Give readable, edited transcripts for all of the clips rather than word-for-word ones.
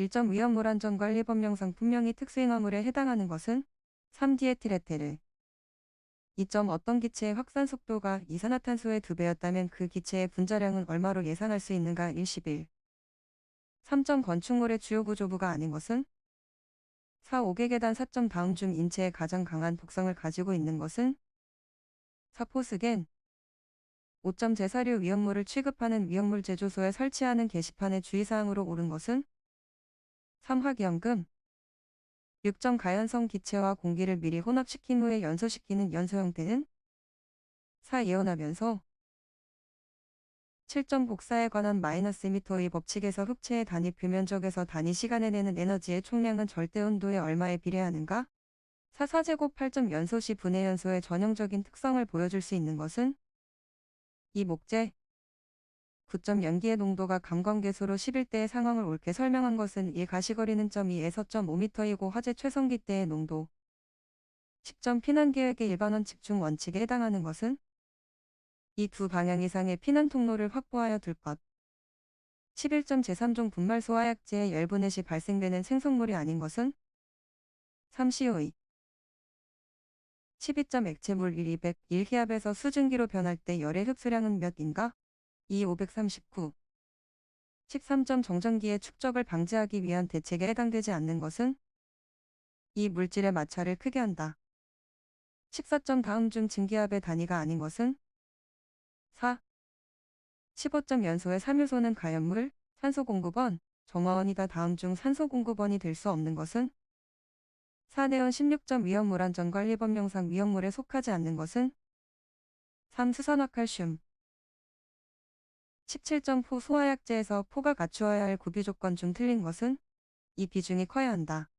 1점 위험물 안전관리법령상 분명히 특수잉화물에 해당하는 것은 3디에틸에테르. 2점 어떤 기체의 확산 속도가 이산화탄소의 2배였다면 그 기체의 분자량은 얼마로 예상할 수 있는가 11. 3점 건축물의 주요 구조부가 아닌 것은 4. 5개계단 4점 다음 중 인체에 가장 강한 독성을 가지고 있는 것은 4. 포스겐. 5점 제사류 위험물을 취급하는 위험물 제조소에 설치하는 게시판의 주의사항으로 옳은 것은 3. 화기연금. 6점 가연성 기체와 공기를 미리 혼합시킨 후에 연소시키는 연소 형태는 4. 이온화면소. 7점 복사에 관한 마이너스 미터의 법칙에서 흡체의 단위 표면적에서 단위 시간에 내는 에너지의 총량은 절대 온도에 얼마에 비례하는가? 4. 사제곱 8점 연소시 분해 연소의 전형적인 특성을 보여줄 수 있는 것은 2. 목재. 9점 연기의 농도가 감광계수로 11대의 상황을 옳게 설명한 것은 1. 가시거리는 2에서 5m이고 화재 최성기 때의 농도. 10점 피난계획의 일반원칙 중 원칙에 해당하는 것은 이 두 방향 이상의 피난 통로를 확보하여 둘 것. 11점 제3종 분말 소화약제의 열분해 시 발생되는 생성물이 아닌 것은 3. CO2. 12점 액체물 1, 200, 1기압에서 수증기로 변할 때 열의 흡수량은 몇인가? 2. 539. 13점 정전기의 축적을 방지하기 위한 대책에 해당되지 않는 것은 이 물질의 마찰을 크게 한다. 14점 다음 중 증기압의 단위가 아닌 것은 4. 15점 연소의 삼유소는 가연물, 산소 공급원, 정화원이다. 다음 중 산소 공급원이 될 수 없는 것은 4. 내온 16점 위험물 안전관리법령상 위험물에 속하지 않는 것은 3. 수산화칼슘. 17점 포 소화약제에서 포가 갖추어야 할 구비 조건 중 틀린 것은 이 비중이 커야 한다.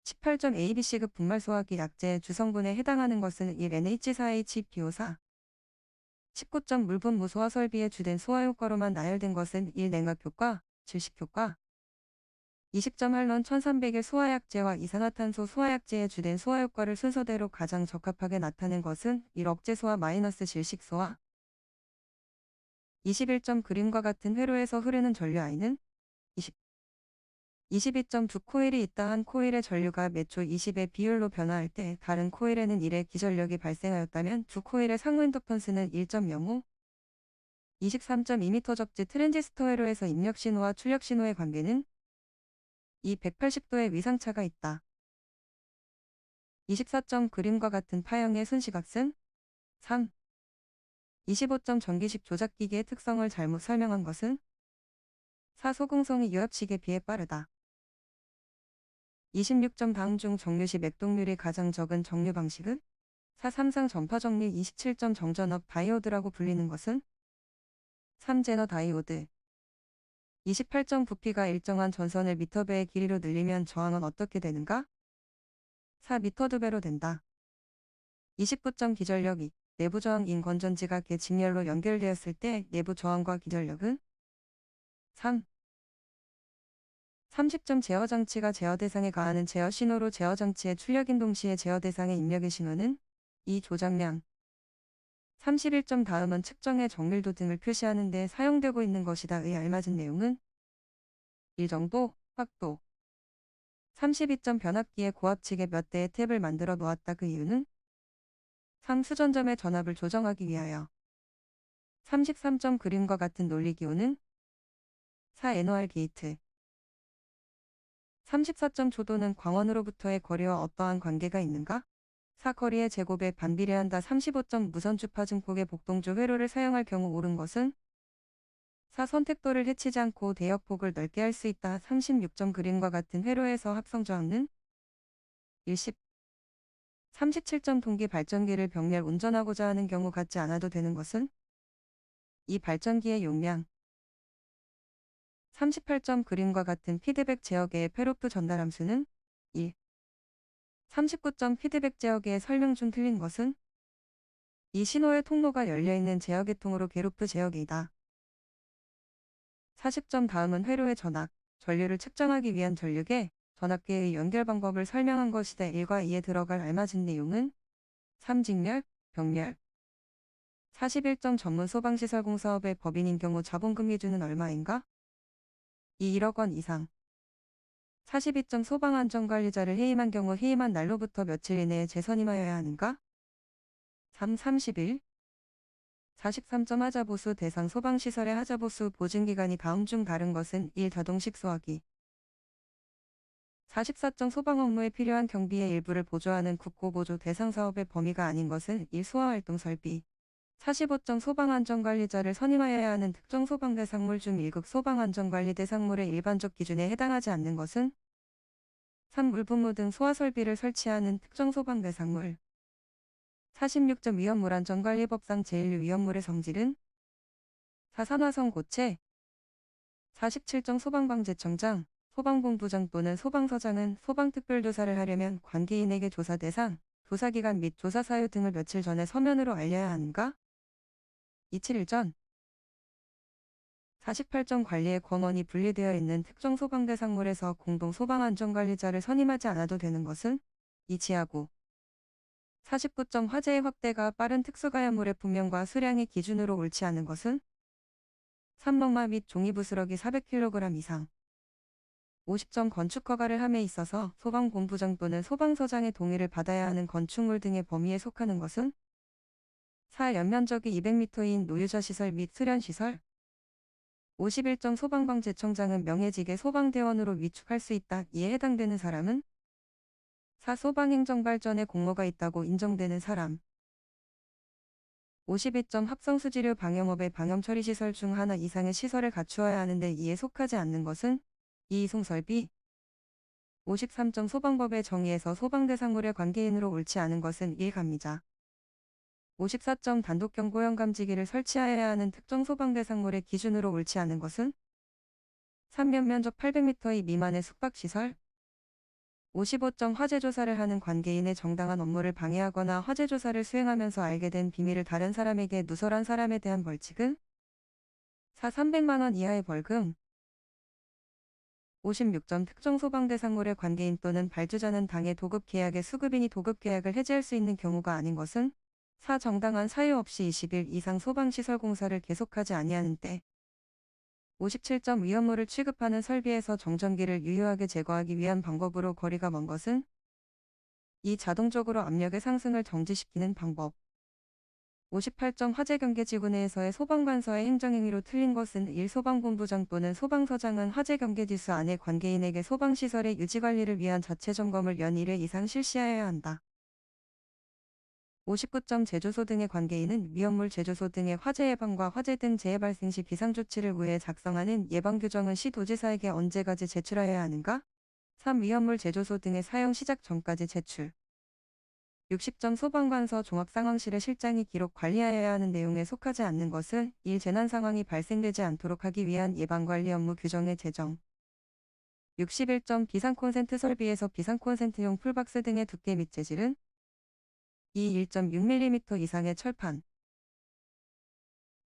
18점 ABC급 분말 소화기 약제의 주성분에 해당하는 것은 1. NH4HPO4. 19점 물분 무소화 설비의 주된 소화 효과로만 나열된 것은 1. 냉각 효과, 질식 효과. 20점 할론 1300의 소화약제와 이산화탄소 소화약제의 주된 소화 효과를 순서대로 가장 적합하게 나타낸 것은 1. 억제 소화 마이너스 질식 소화. 21점 그림과 같은 회로에서 흐르는 전류 I는 20. 22점 두 코일이 있다. 한 코일의 전류가 매초 20의 비율로 변화할 때 다른 코일에는 1의 기전력이 발생하였다면 두 코일의 상호 인덕턴스는 1.05. 23.2m 접지 트랜지스터 회로에서 입력 신호와 출력 신호의 관계는 이 180도의 위상차가 있다. 24점 그림과 같은 파형의 순시각은 3. 25점 전기식 조작기기의 특성을 잘못 설명한 것은 4. 소금성이 유압식에 비해 빠르다. 26점 다음 중 정류시 맥동률이 가장 적은 정류 방식은 4. 삼상 전파 정밀. 27점 정전압 다이오드라고 불리는 것은 3. 제너 다이오드. 28점 부피가 일정한 전선을 미터배의 길이로 늘리면 저항은 어떻게 되는가? 4. 미터 2배로 된다. 29점 기전력 2. 내부 저항인 건전지가 개 직렬로 연결되었을 때 내부 저항과 기전력은 3. 30점 제어 장치가 제어 대상에 가하는 제어 신호로 제어 장치의 출력인 동시에 제어 대상의 입력의 신호는 2. 조작량. 31점 다음은 측정의 정밀도 등을 표시하는 데 사용되고 있는 것이다. 의 알맞은 내용은 1. 정도, 확도. 32점 변압기의 고압측에 몇 대의 탭을 만들어 놓았다. 그 이유는 3. 수전점의 전압을 조정하기 위하여. 33점 그림과 같은 논리 기호는 4. NOR 게이트. 34점 조도는 광원으로부터의 거리와 어떠한 관계가 있는가? 4. 거리의 제곱에 반비례한다. 35점 무선 주파 증폭의 복동조 회로를 사용할 경우 옳은 것은 4. 선택도를 해치지 않고 대역폭을 넓게 할 수 있다. 36점 그림과 같은 회로에서 합성 저항은 10. 37점 동기 발전기를 병렬 운전하고자 하는 경우 갖지 않아도 되는 것은 이 발전기의 용량. 38점 그림과 같은 피드백 제어계의 페로프 전달 함수는 1. 39점 피드백 제어계의 설명 중 틀린 것은 이 신호의 통로가 열려있는 제어계통으로 게로프 제어계이다. 40점 다음은 회로의 전압, 전류를 측정하기 위한 전류계, 전압계의 연결 방법을 설명한 것이다. 1과 2에 들어갈 알맞은 내용은 3. 직렬, 병렬. 41점 전문 소방시설 공사업의 법인인 경우 자본금 기준은 얼마인가? 2. 1억 원 이상. 42점 소방안전관리자를 해임한 경우 해임한 날로부터 며칠 이내에 재선임하여야 하는가? 3. 30일 43점 하자보수 대상 소방시설의 하자보수 보증기간이 다음 중 다른 것은 1. 자동식 소화기 44점 소방 업무에 필요한 경비의 일부를 보조하는 국고보조 대상 사업의 범위가 아닌 것은 1. 소화활동 설비 45점 소방안전관리자를 선임하여야 하는 특정 소방 대상물 중 1급 소방안전관리 대상물의 일반적 기준에 해당하지 않는 것은 3. 물분무 등 소화설비를 설치하는 특정 소방 대상물 46점 위험물안전관리법상 제1 위험물의 성질은 4. 산화성 고체 47점 소방방재청장 소방본부장 또는 소방서장은 소방특별조사를 하려면 관계인에게 조사 대상, 조사기간 및 조사 사유 등을 며칠 전에 서면으로 알려야 하는가? 27일 전 48점 관리의 권한이 분리되어 있는 특정 소방 대상물에서 공동 소방안전관리자를 선임하지 않아도 되는 것은 이치하고 49점 화재의 확대가 빠른 특수가연물의 분명과 수량의 기준으로 옳지 않은 것은 3. 먹마 및 종이 부스러기 400kg 이상 50점 건축허가를 함에 있어서 소방본부장 또는 소방서장의 동의를 받아야 하는 건축물 등의 범위에 속하는 것은 4. 연면적이 200m인 노유자시설 및 수련시설 51점 소방방재청장은 명예직의 소방대원으로 위촉할 수 있다. 이에 해당되는 사람은 4. 소방행정발전에 공모가 있다고 인정되는 사람 52점 합성수지류 방염업의 방염처리시설 중 하나 이상의 시설을 갖추어야 하는데 이에 속하지 않는 것은 2. 이송설비 53점 소방법의 정의에서 소방대상물의 관계인으로 옳지 않은 것은 1. 감리자 54점 단독경보형 감지기를 설치하여야 하는 특정 소방대상물의 기준으로 옳지 않은 것은 3. 연면적 800m 미만의 숙박시설 55점 화재조사를 하는 관계인의 정당한 업무를 방해하거나 화재조사를 수행하면서 알게 된 비밀을 다른 사람에게 누설한 사람에 대한 벌칙은 4. 300만 원 이하의 벌금 56점 특정 소방대상물의 관계인 또는 발주자는 당해 도급계약의 수급인이 도급계약을 해지할 수 있는 경우가 아닌 것은 4. 정당한 사유 없이 20일 이상 소방시설 공사를 계속하지 아니하는 때 57점 위험물을 취급하는 설비에서 정전기를 유효하게 제거하기 위한 방법으로 거리가 먼 것은 2. 자동적으로 압력의 상승을 정지시키는 방법 58점 화재경계지구 내에서의 소방관서의 행정행위로 틀린 것은 1. 소방본부장 또는 소방서장은 화재경계지수 안의 관계인에게 소방시설의 유지관리를 위한 자체점검을 연 1회 이상 실시하여야 한다. 59점 제조소 등의 관계인은 위험물 제조소 등의 화재 예방과 화재 등 재해 발생 시 비상조치를 위해 작성하는 예방규정은 시도지사에게 언제까지 제출하여야 하는가? 3. 위험물 제조소 등의 사용 시작 전까지 제출 60점 소방관서 종합상황실의 실장이 기록 관리하여야 하는 내용에 속하지 않는 것은 1. 재난 상황이 발생되지 않도록 하기 위한 예방관리 업무 규정의 제정 61점 비상 콘센트 설비에서 비상 콘센트용 풀박스 등의 두께 및 재질은 2. 1.6mm 이상의 철판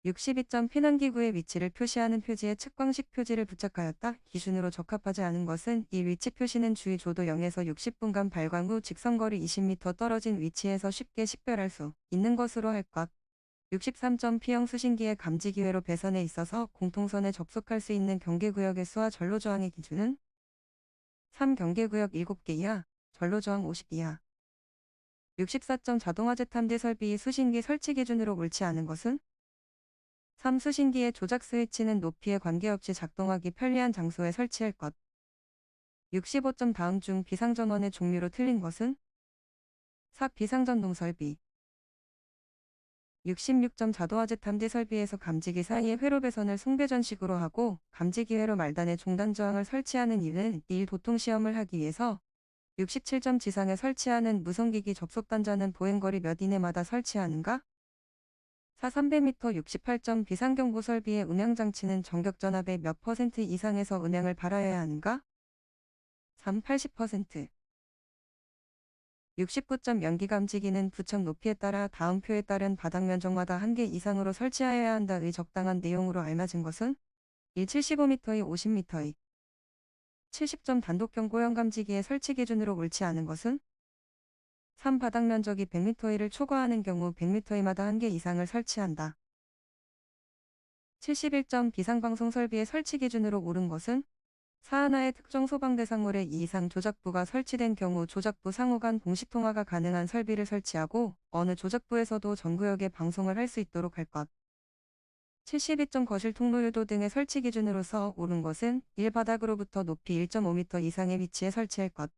62점 피난기구의 위치를 표시하는 표지에 측광식 표지를 부착하였다. 기준으로 적합하지 않은 것은 이 위치 표시는 주위 조도 0에서 60분간 발광 후 직선거리 20m 떨어진 위치에서 쉽게 식별할 수 있는 것으로 할 것. 63점 피형 수신기의 감지 기회로 배선에 있어서 공통선에 접속할 수 있는 경계구역의 수와 전로조항의 기준은 3. 경계구역 7개 이하, 전로조항 50 이하 64점 자동화재 탐지 설비 수신기 설치 기준으로 옳지 않은 것은 3. 수신기의 조작 스위치는 높이에 관계없이 작동하기 편리한 장소에 설치할 것. 65점 다음 중 비상전원의 종류로 틀린 것은 4. 비상전동 설비 66점 자동화재 탐지 설비에서 감지기 사이에 회로 배선을 송배전식으로 하고 감지기 회로 말단에 종단 저항을 설치하는 이유는 1. 도통시험을 하기 위해서 67점 지상에 설치하는 무선기기 접속단자는 보행거리 몇 이내마다 설치하는가? 4. 300m 68점 비상경보 설비의 음향장치는 전격전압의 몇 퍼센트 이상에서 음향을 발하여야 하는가? 3. 80% 69점 연기감지기는 부착 높이에 따라 다음 표에 따른 바닥 면적마다 1개 이상으로 설치하여야 한다의 적당한 내용으로 알맞은 것은 1. 75m의 50m의 70점 단독경보형 감지기의 설치 기준으로 옳지 않은 것은 3. 바닥 면적이 100m를 초과하는 경우 100m마다 1개 이상을 설치한다. 71점 비상방송 설비의 설치 기준으로 옳은 것은 4. 하나의 특정 소방 대상물에 2 이상 조작부가 설치된 경우 조작부 상호 간 동시 통화가 가능한 설비를 설치하고 어느 조작부에서도 전 구역에 방송을 할 수 있도록 할 것. 72점 거실 통로 유도 등의 설치 기준으로서 옳은 것은 1. 바닥으로부터 높이 1.5m 이상의 위치에 설치할 것.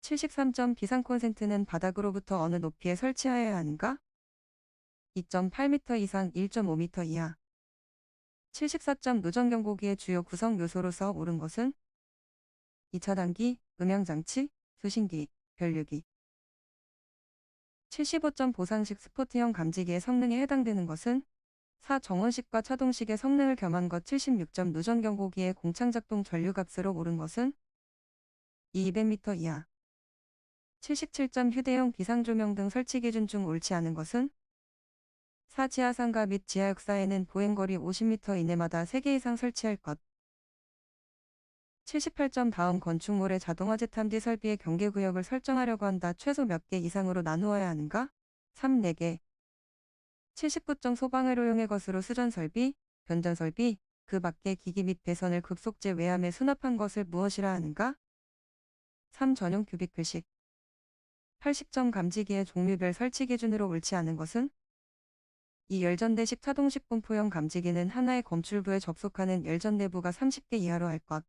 73점 비상 콘센트는 바닥으로부터 어느 높이에 설치하여야 하는가? 2.8m 이상 1.5m 이하. 74점 누전 경보기의 주요 구성 요소로서 옳은 것은 2차단기, 음향장치, 수신기, 변류기. 75점 보상식 스포트형 감지기의 성능에 해당되는 것은 4. 정원식과 차동식의 성능을 겸한 것. 76점 누전 경보기의 공창작동 전류값으로 옳은 것은 200m 이하. 77점 휴대용 비상조명 등 설치 기준 중 옳지 않은 것은 4. 지하상가 및 지하역사에는 보행거리 50m 이내마다 3개 이상 설치할 것. 78점 다음 건축물의 자동화재 탐지 설비의 경계구역을 설정하려고 한다. 최소 몇 개 이상으로 나누어야 하는가? 3. 4개. 79점 소방회로용의 것으로 수전설비, 변전설비, 그 밖의 기기 및 배선을 급속제 외함에 수납한 것을 무엇이라 하는가? 3. 전용 큐비클식. 80점 감지기의 종류별 설치 기준으로 옳지 않은 것은 이 열전대식 차동식 분포형 감지기는 하나의 검출부에 접속하는 열전대부가 30개 이하로 할 것.